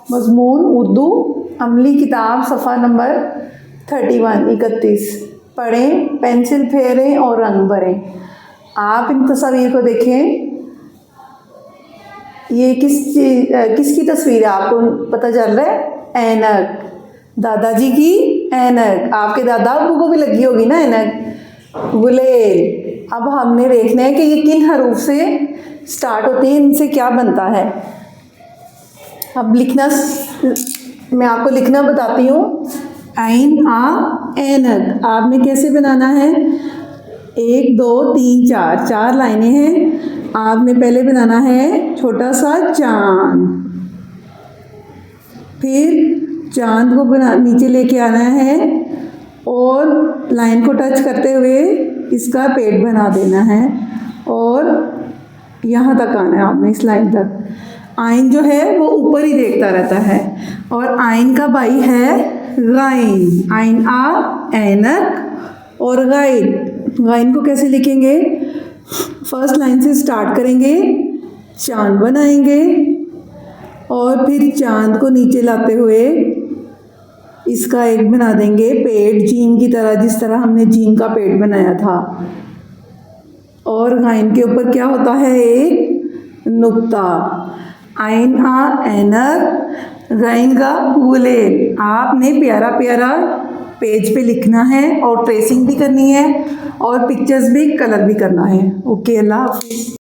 मज़मून उर्दू अमली किताब सफ़ा नंबर 31 पढ़ें, पेंसिल फेरें और रंग भरें। आप इन तस्वीर को देखें। ये किसकी तस्वीर है आपको पता चल रहा है? ऐनक, दादाजी की ऐनक। आपके दादा अब्बू को भी लगी होगी ना ऐनक। गुलेल। अब हमने देखना है कि ये किन हरूफ से स्टार्ट होती है, इनसे क्या बनता है। अब लिखना, मैं आपको लिखना बताती हूँ। ऐन आ ऐनक आपने कैसे बनाना है? 1 2 3 4 4 लाइनें हैं। आपने पहले बनाना है छोटा सा चांद, फिर चांद को नीचे लेके आना है और लाइन को टच करते हुए इसका पेट बना देना है और यहाँ तक आना है आपने, इस लाइन तक। आइन जो है वो ऊपर ही देखता रहता है और आइन का भाई है गाइन। आइन आ ऐनक और गाइन। गाइन को कैसे लिखेंगे? फर्स्ट लाइन से स्टार्ट करेंगे, चांद बनाएंगे और फिर चांद को नीचे लाते हुए इसका एक बना देंगे पेट, जीम की तरह, जिस तरह हमने जीम का पेट बनाया था। और गाइन के ऊपर क्या होता है? एक नुक्ता। आइन आ ऐनक, गाइन का गुलेल। आपने प्यारा प्यारा पेज पे लिखना है और ट्रेसिंग भी करनी है और पिक्चर्स भी कलर भी करना है। ओके, अल्लाह हाफिज़।